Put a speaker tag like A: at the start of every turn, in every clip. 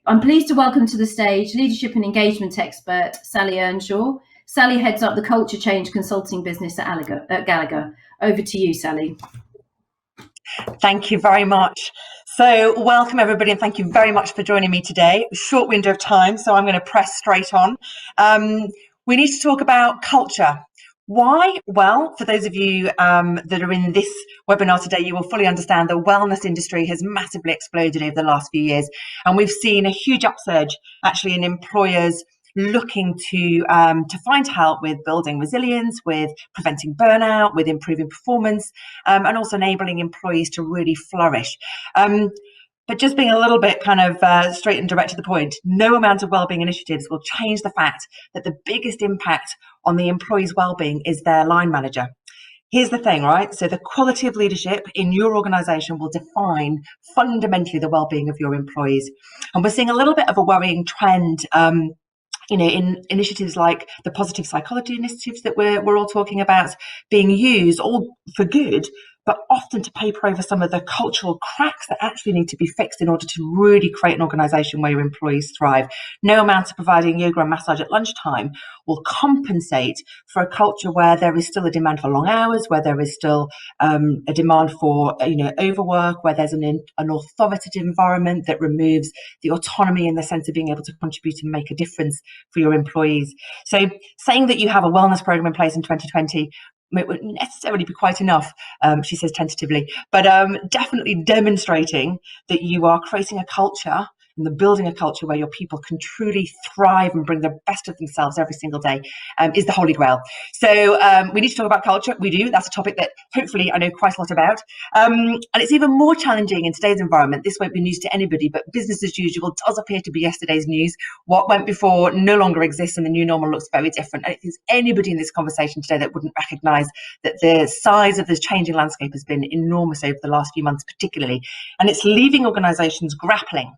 A: I'm pleased to welcome to the stage leadership and engagement expert, Sally Earnshaw. Sally heads up the culture change consulting business at Gallagher. Over to you, Sally.
B: Thank you very much. So welcome everybody, and thank you very much for joining me today. Short window of time, so I'm going to press straight on. We need to talk about culture. Why? Well, for those of you that are in this webinar today, you will fully understand the wellness industry has massively exploded over the last few years, and we've seen a huge upsurge actually in employers looking to find help with building resilience, with preventing burnout, with improving performance, and also enabling employees to really flourish. But just being a little bit kind of straight and direct to the point, no amount of wellbeing initiatives will change the fact that the biggest impact on the employee's wellbeing is their line manager. Here's the thing, right? So the quality of leadership in your organization will define fundamentally the wellbeing of your employees. And we're seeing a little bit of a worrying trend in initiatives like the positive psychology initiatives that we're all talking about being used all for good, but often to paper over some of the cultural cracks that actually need to be fixed in order to really create an organisation where your employees thrive. No amount of providing yoga and massage at lunchtime will compensate for a culture where there is still a demand for long hours, where there is still a demand for overwork, where there's an authoritative environment that removes the autonomy and the sense of being able to contribute and make a difference for your employees. So saying that you have a wellness program in place in 2020 wouldn't necessarily be quite enough, she says tentatively, but definitely demonstrating that you are creating a culture and building a culture where your people can truly thrive and bring the best of themselves every single day is the holy grail. So we need to talk about culture. We do. That's a topic that hopefully I know quite a lot about. And it's even more challenging in today's environment. This won't be news to anybody, but business as usual does appear to be yesterday's news. What went before no longer exists, and the new normal looks very different. And if there's anybody in this conversation today that wouldn't recognise that the size of this changing landscape has been enormous over the last few months particularly, and it's leaving organisations grappling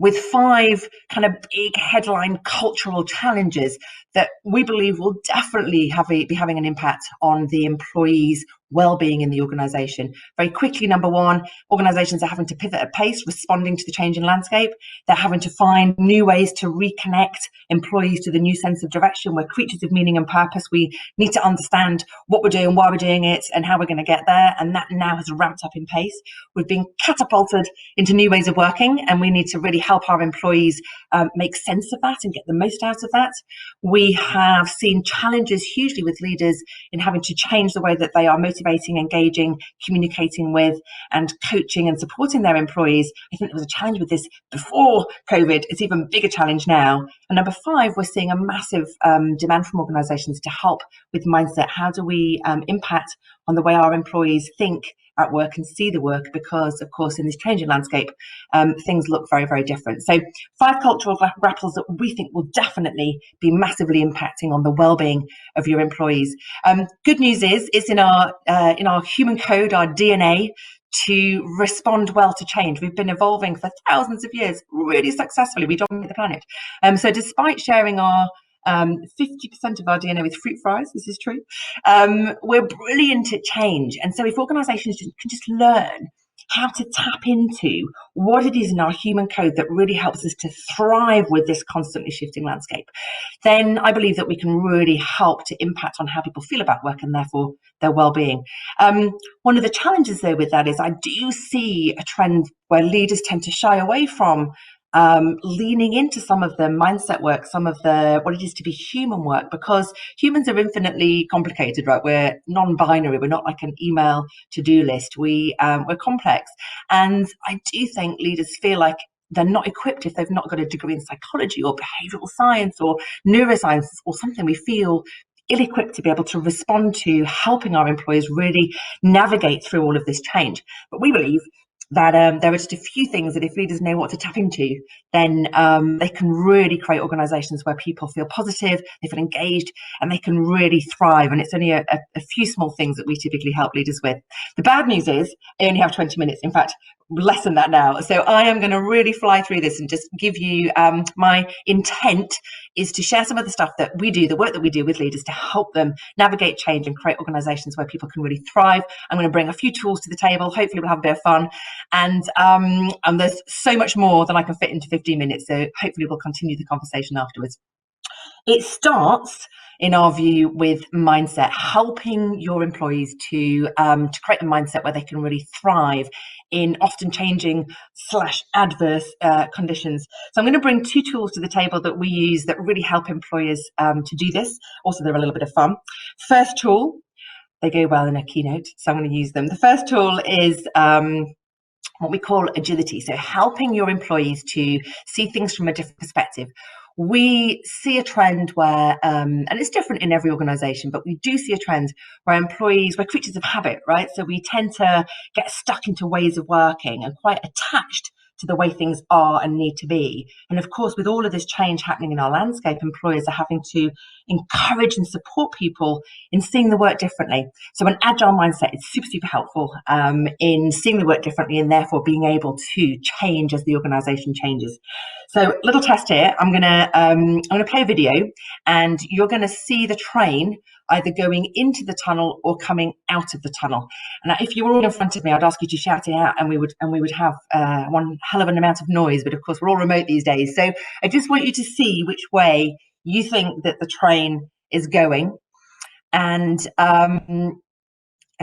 B: with 5 kind of big headline cultural challenges that we believe will definitely be having an impact on the employees' well-being in the organisation. Very quickly, number 1, organisations are having to pivot at pace, responding to the changing landscape. They're having to find new ways to reconnect employees to the new sense of direction. We're creatures of meaning and purpose. We need to understand what we're doing, why we're doing it, and how we're going to get there. And that now has ramped up in pace. We've been catapulted into new ways of working, and we need to really help our employees make sense of that and get the most out of that. We have seen challenges hugely with leaders in having to change the way that they are motivating, engaging, communicating with, and coaching and supporting their employees. I think there was a challenge with this before COVID. It's even bigger challenge now. And number 5, we're seeing a massive demand from organisations to help with mindset. How do we impact on the way our employees think at work and see the work, because of course in this changing landscape things look very, very different. So 5 cultural grapples that we think will definitely be massively impacting on the well-being of your employees. Good news is it's in our human code, our DNA, to respond well to change. We've been evolving for thousands of years really successfully. We dominate the planet. So despite sharing our 50% of our DNA with fruit fries, this is true, we're brilliant at change. And so if organisations can just learn how to tap into what it is in our human code that really helps us to thrive with this constantly shifting landscape, then I believe that we can really help to impact on how people feel about work and therefore their well-being. One of the challenges though with that is I do see a trend where leaders tend to shy away from leaning into some of the mindset work, some of the what it is to be human work, because humans are infinitely complicated, right? We're non-binary. We're not like an email to-do list. We're complex. And I do think leaders feel like they're not equipped if they've not got a degree in psychology or behavioural science or neuroscience or something. We feel ill-equipped to be able to respond to helping our employees really navigate through all of this change. But we believe that there are just a few things that if leaders know what to tap into, then they can really create organisations where people feel positive, they feel engaged, and they can really thrive. And it's only a few small things that we typically help leaders with. The bad news is I only have 20 minutes. In fact, less than that now. So I am going to really fly through this and just give you my intent is to share some of the stuff that we do, the work that we do with leaders to help them navigate change and create organizations where people can really thrive. I'm going to bring a few tools to the table. Hopefully we'll have a bit of fun. And there's so much more than I can fit into 15 minutes. So hopefully we'll continue the conversation afterwards. It starts, in our view, with mindset, helping your employees to create a mindset where they can really thrive in often changing / adverse conditions. So I'm going to bring 2 tools to the table that we use that really help employers to do this. Also, they're a little bit of fun. First tool, they go well in a keynote, so I'm going to use them. The first tool is what we call agility. So helping your employees to see things from a different perspective. We see a trend where, and it's different in every organization, but we do see a trend where employees, we're creatures of habit, right? So we tend to get stuck into ways of working and quite attached to the way things are and need to be. And of course, with all of this change happening in our landscape, employers are having to encourage and support people in seeing the work differently. So an agile mindset is super, super helpful in seeing the work differently and therefore being able to change as the organization changes. So little test here, I'm gonna play a video and you're gonna see the train either going into the tunnel or coming out of the tunnel. And if you were all in front of me, I'd ask you to shout it out and we would have one hell of an amount of noise, but of course we're all remote these days. So I just want you to see which way you think that the train is going. And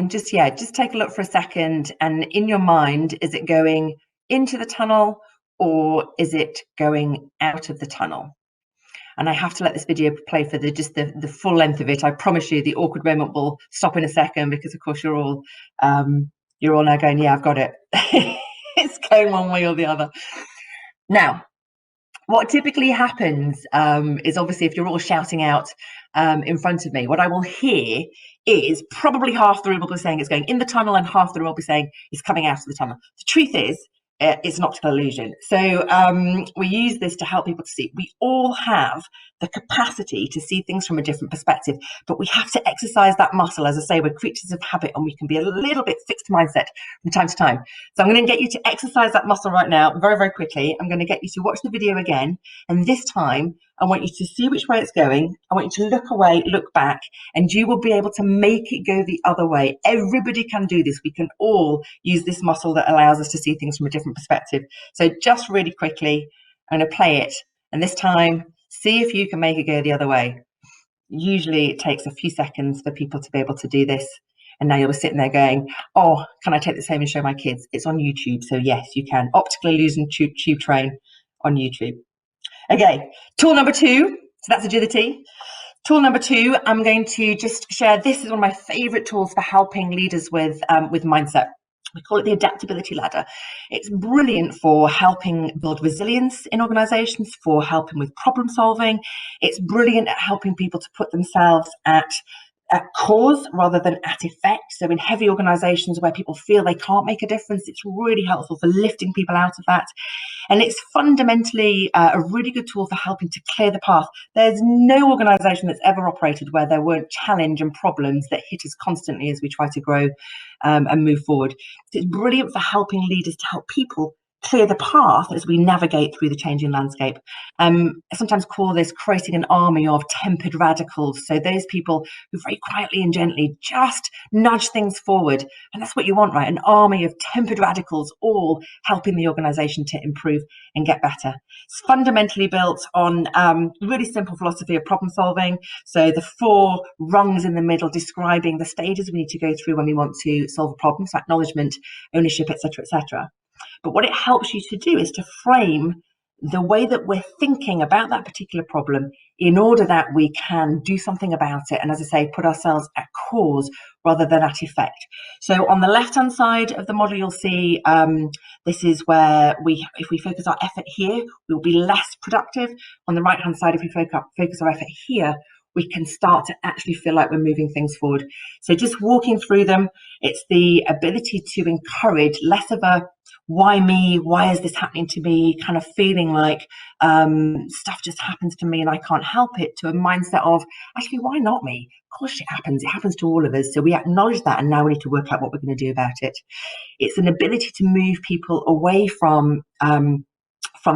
B: just take a look for a second, and in your mind, is it going into the tunnel or is it going out of the tunnel? And I have to let this video play for the full length of it. I promise you the awkward moment will stop in a second because of course you're all now going, yeah, I've got it. It's going one way or the other. Now, what typically happens is obviously if you're all shouting out in front of me, what I will hear is probably half the room will be saying it's going in the tunnel and half the room will be saying it's coming out of the tunnel. The truth is, it's an optical illusion. So we use this to help people to see. We all have the capacity to see things from a different perspective, but we have to exercise that muscle. As I say, we're creatures of habit and we can be a little bit fixed mindset from time to time. So I'm going to get you to exercise that muscle right now very, very quickly. I'm going to get you to watch the video again. And this time, I want you to see which way it's going. I want you to look away, look back, and you will be able to make it go the other way. Everybody can do this. We can all use this muscle that allows us to see things from a different perspective. So just really quickly, I'm going to play it. And this time, see if you can make it go the other way. Usually it takes a few seconds for people to be able to do this. And now you're sitting there going, oh, can I take this home and show my kids? It's on YouTube. So yes, you can. Optical illusion tube train on YouTube. Okay, tool number 2. So that's agility. Tool number 2, I'm going to just share. This is one of my favorite tools for helping leaders with mindset. We call it the adaptability ladder. It's brilliant for helping build resilience in organizations, for helping with problem solving. It's brilliant at helping people to put themselves at cause rather than at effect. So in heavy organizations where people feel they can't make a difference, it's really helpful for lifting people out of that. And it's fundamentally a really good tool for helping to clear the path. There's no organization that's ever operated where there weren't challenge and problems that hit us constantly as we try to grow and move forward. So it's brilliant for helping leaders to help people clear the path as we navigate through the changing landscape. I sometimes call this creating an army of tempered radicals. So those people who very quietly and gently just nudge things forward. And that's what you want, right? An army of tempered radicals all helping the organization to improve and get better. It's fundamentally built on really simple philosophy of problem solving. So the 4 rungs in the middle describing the stages we need to go through when we want to solve a problem. So acknowledgement, ownership, etc., etc. But what it helps you to do is to frame the way that we're thinking about that particular problem in order that we can do something about it. And as I say, put ourselves at cause rather than at effect. So on the left-hand side of the model, you'll see this is where if we focus our effort here, we'll be less productive. On the right-hand side, if we focus our effort here, we can start to actually feel like we're moving things forward. So just walking through them, it's the ability to encourage less of a why me, why is this happening to me kind of feeling like stuff just happens to me and I can't help it, to a mindset of actually, why not me? Of course it happens to all of us. So we acknowledge that, and now we need to work out what we're going to do about it. It's an ability to move people away from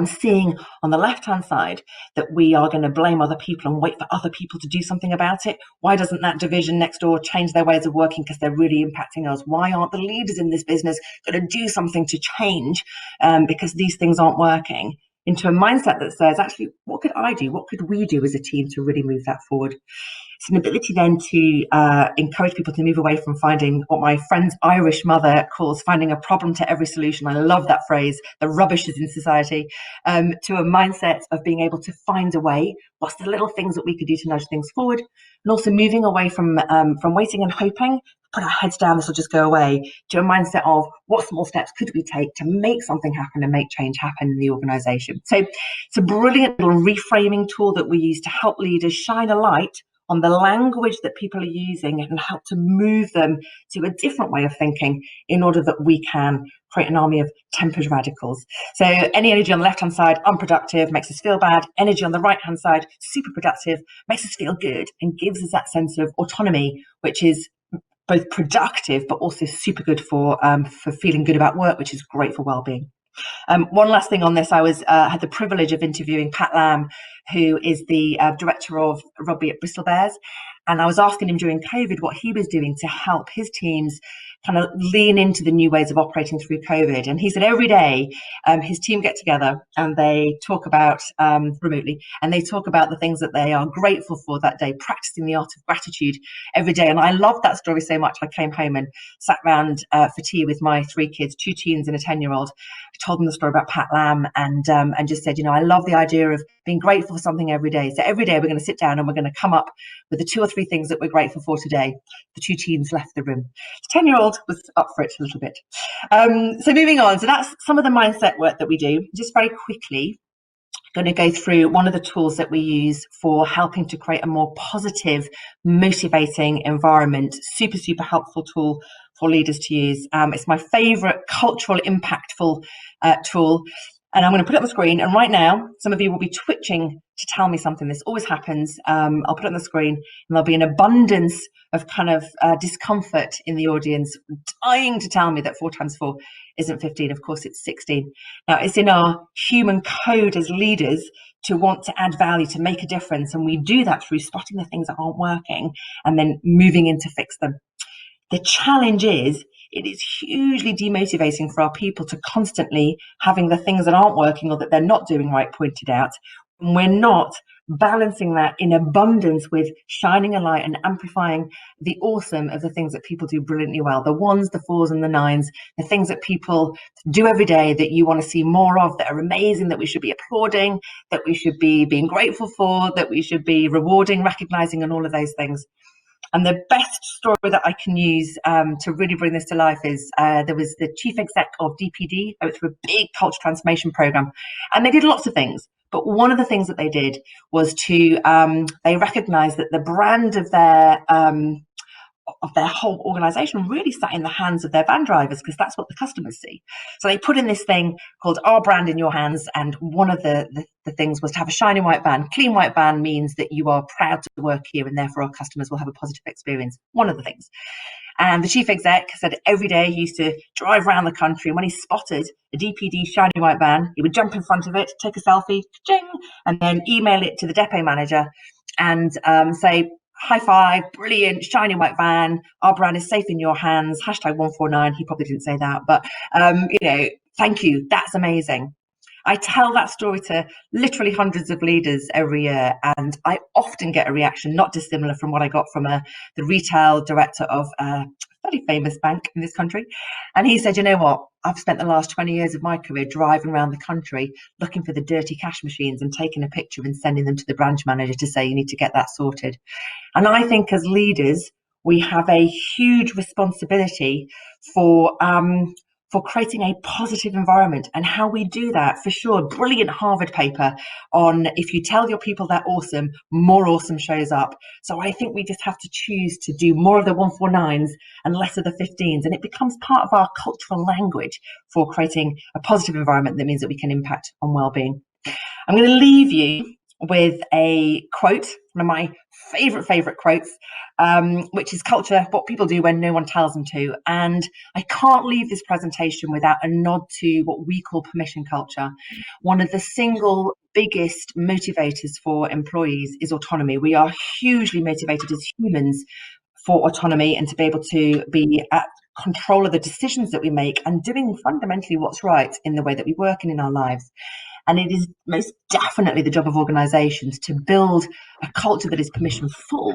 B: seeing on the left-hand side that we are going to blame other people and wait for other people to do something about it. Why doesn't that division next door change their ways of working because they're really impacting us? Why aren't the leaders in this business going to do something to change because these things aren't working? Into a mindset that says, actually, what could I do? What could we do as a team to really move that forward? It's an ability then to encourage people to move away from finding what my friend's Irish mother calls finding a problem to every solution. I love that phrase, the rubbish is in society, to a mindset of being able to find a way. What's the little things that we could do to nudge things forward? And also moving away from waiting and hoping, put our heads down, this will just go away, to a mindset of what small steps could we take to make something happen and make change happen in the organisation. So it's a brilliant little reframing tool that we use to help leaders shine a light on the language that people are using and help to move them to a different way of thinking in order that we can create an army of tempered radicals. So any energy on the left-hand side, unproductive, makes us feel bad. Energy on the right-hand side, super productive, makes us feel good and gives us that sense of autonomy, which is both productive but also super good for feeling good about work, which is great for well-being. One last thing on this, I had the privilege of interviewing Pat Lamb, who is the director of rugby at Bristol Bears, and I was asking him during COVID what he was doing to help his teams kind of lean into the new ways of operating through COVID. And he said every day his team get together and they talk about remotely, and they talk about the things that they are grateful for that day, practicing the art of gratitude every day. And I loved that story so much. I came home and sat round for tea with my 3 kids, 2 teens and a 10-year-old. I told them the story about Pat Lamb and just said, I love the idea of being grateful for something every day. So every day we're going to sit down and we're going to come up with the 2 or 3 things that we're grateful for today. The 2 teens left the room. The 10-year-old was up for it a little bit. So moving on. So that's some of the mindset work that we do. Just very quickly, going to go through one of the tools that we use for helping to create a more positive, motivating environment. Super, super helpful tool for leaders to use. It's my favorite cultural impactful tool. And I'm going to put it on the screen. And right now, some of you will be twitching to tell me something. This always happens. I'll put it on the screen and there'll be an abundance of kind of discomfort in the audience, dying to tell me that 4 times 4 isn't 15. Of course, it's 16. Now, it's in our human code as leaders to want to add value, to make a difference. And we do that through spotting the things that aren't working and then moving in to fix them. The challenge is, it is hugely demotivating for our people to constantly having the things that aren't working or that they're not doing right pointed out. And we're not balancing that in abundance with shining a light and amplifying the awesome of the things that people do brilliantly well. The 1s, the 4s and the 9s, the things that people do every day that you want to see more of, that are amazing, that we should be applauding, that we should be being grateful for, that we should be rewarding, recognizing, and all of those things. And the best story that I can use to really bring this to life is there was the chief exec of DPD. They went through a big culture transformation program, and they did lots of things. But one of the things that they did was to they recognized that the brand of their whole organization really sat in the hands of their van drivers, because that's what the customers see. So they put in this thing called Our Brand in Your Hands, and one of the things was to have a shiny white van. Clean white van means that you are proud to work here and therefore our customers will have a positive experience. One of the things. And the chief exec said every day he used to drive around the country, and when he spotted a DPD shiny white van, he would jump in front of it, take a selfie, ching, and then email it to the depot manager and say, high five, brilliant, shiny white van, our brand is safe in your hands, #149. He probably didn't say that, but thank you, that's amazing. I tell that story to literally hundreds of leaders every year, and I often get a reaction not dissimilar from what I got from the retail director of a very famous bank in this country. And he said, you know what, I've spent the last 20 years of my career driving around the country looking for the dirty cash machines and taking a picture and sending them to the branch manager to say, you need to get that sorted. And I think as leaders, we have a huge responsibility for for creating a positive environment. And how we do that, for sure, brilliant Harvard paper on if you tell your people they're awesome, more awesome shows up. So I think we just have to choose to do more of the 149s and less of the 15s. And it becomes part of our cultural language for creating a positive environment that means that we can impact on well-being. I'm going to leave you with a quote, one of my favorite quotes, which is culture, what people do when no one tells them to. And I can't leave this presentation without a nod to what we call permission culture. One of the single biggest motivators for employees is autonomy. We are hugely motivated as humans for autonomy and to be able to be at control of the decisions that we make and doing fundamentally what's right in the way that we work and in our lives. And it is most definitely the job of organisations to build a culture that is permission full,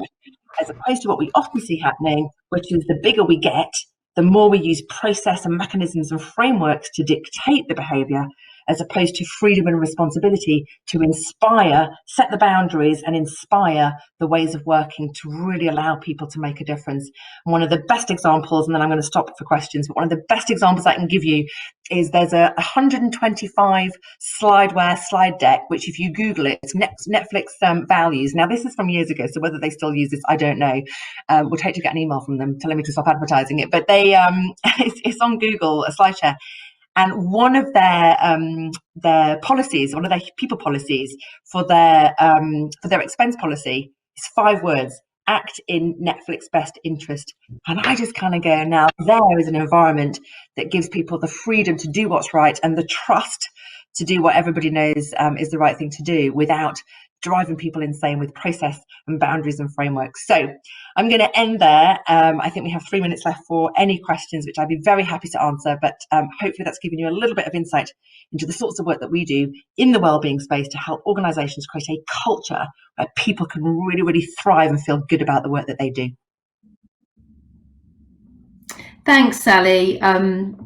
B: as opposed to what we often see happening, which is the bigger we get, the more we use process and mechanisms and frameworks to dictate the behaviour, as opposed to freedom and responsibility to inspire, set the boundaries and inspire the ways of working to really allow people to make a difference. And one of the best examples, and then I'm going to stop for questions, but one of the best examples I can give you is there's a 125 slide deck, which if you Google it, it's Netflix values. Now, this is from years ago, so whether they still use this, I don't know. Would hate to get an email from them telling me to stop advertising it, but they it's on Google, a slide share. And one of their policies, one of their people policies for their expense policy is 5 words: act in Netflix best interest. And I just kind of go, now there is an environment that gives people the freedom to do what's right and the trust to do what everybody knows is the right thing to do without driving people insane with process and boundaries and frameworks. So I'm going to end there. I think we have 3 minutes left for any questions, which I'd be very happy to answer. But hopefully that's given you a little bit of insight into the sorts of work that we do in the wellbeing space to help organisations create a culture where people can really, really thrive and feel good about the work that they do.
A: Thanks, Sally.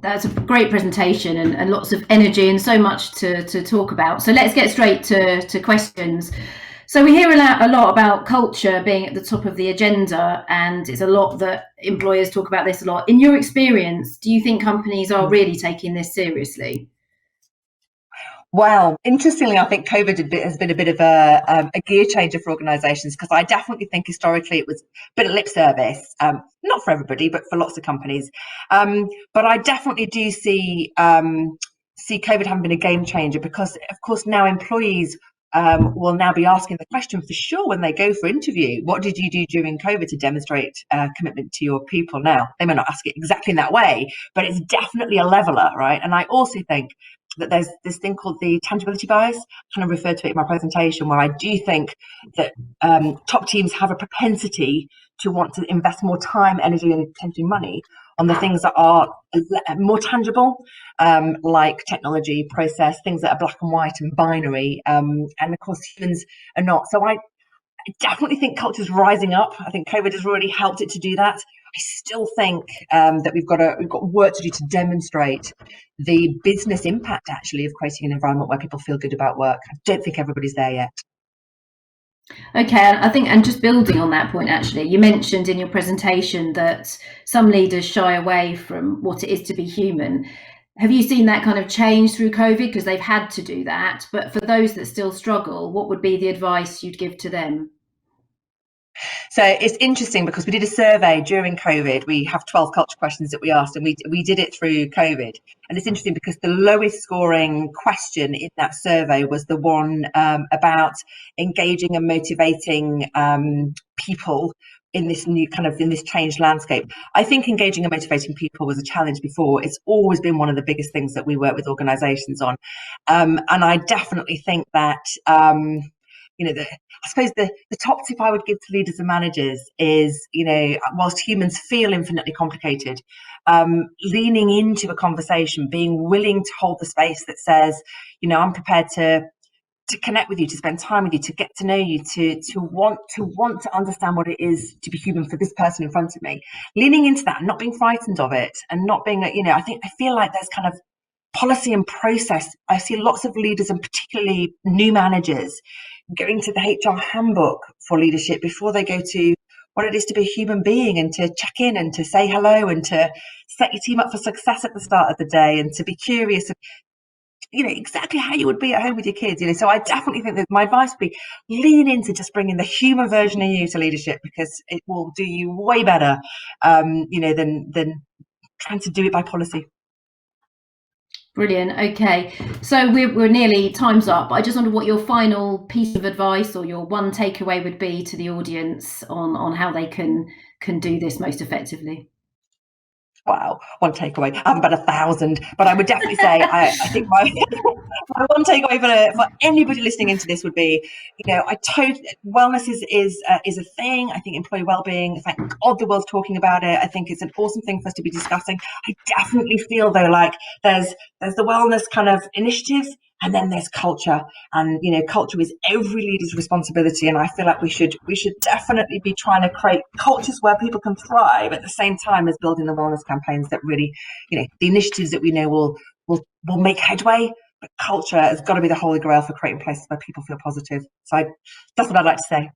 A: That's a great presentation and lots of energy and so much to talk about. So let's get straight to questions. So we hear a lot about culture being at the top of the agenda, and it's a lot that employers talk about this a lot. In your experience, do you think companies are really taking this seriously?
B: Well, interestingly, I think COVID has been a bit of a gear changer for organisations, because I definitely think historically it was a bit of lip service, not for everybody, but for lots of companies. But I definitely do see COVID having been a game changer, because, of course, now employees will now be asking the question for sure when they go for interview: what did you do during COVID to demonstrate commitment to your people? Now, they may not ask it exactly in that way, but it's definitely a leveller, right? And I also think that there's this thing called the tangibility bias. I kind of referred to it in my presentation, where I do think that top teams have a propensity to want to invest more time, energy, and potentially money on the things that are more tangible, like technology, process, things that are black and white and binary. And of course, humans are not. So I definitely think culture's rising up. I think COVID has really helped it to do that. I still think that we've got work to do to demonstrate the business impact, actually, of creating an environment where people feel good about work. I don't think everybody's there yet.
A: Okay, I think, and just building on that point, actually, you mentioned in your presentation that some leaders shy away from what it is to be human. Have you seen that kind of change through COVID, because they've had to do that? But for those that still struggle, what would be the advice you'd give to them?
B: So it's interesting, because we did a survey during COVID. We have 12 culture questions that we asked, and we did it through COVID. And it's interesting because the lowest scoring question in that survey was the one about engaging and motivating people in this new in this changed landscape. I think engaging and motivating people was a challenge before. It's always been one of the biggest things that we work with organisations on. And I definitely think that I suppose the top tip I would give to leaders and managers is, whilst humans feel infinitely complicated, leaning into a conversation, being willing to hold the space that says, I'm prepared to connect with you, to spend time with you, to get to know you, to want to understand what it is to be human for this person in front of me. Leaning into that, not being frightened of it, and not being, I feel like there's kind of policy and process. I see lots of leaders, and particularly new managers, going to the HR handbook for leadership before they go to what it is to be a human being, and to check in and to say hello and to set your team up for success at the start of the day, and to be curious, exactly how you would be at home with your kids. So I definitely think that my advice would be lean into just bringing the human version of you to leadership, because it will do you way better, than trying to do it by policy.
A: Brilliant. Okay, so we're nearly time's up. I just wonder what your final piece of advice or your one takeaway would be to the audience on how they can do this most effectively.
B: Wow, one takeaway. I haven't got 1,000, but I would definitely say I think my my one takeaway for anybody listening into this would be, wellness is a thing. I think employee wellbeing, thank God the world's talking about it. I think it's an awesome thing for us to be discussing. I definitely feel though like there's the wellness kind of initiatives, and then there's culture, and culture is every leader's responsibility. And I feel like we should definitely be trying to create cultures where people can thrive at the same time as building the wellness campaigns that really, the initiatives that we know will make headway. But culture has got to be the holy grail for creating places where people feel positive. So that's what I'd like to say.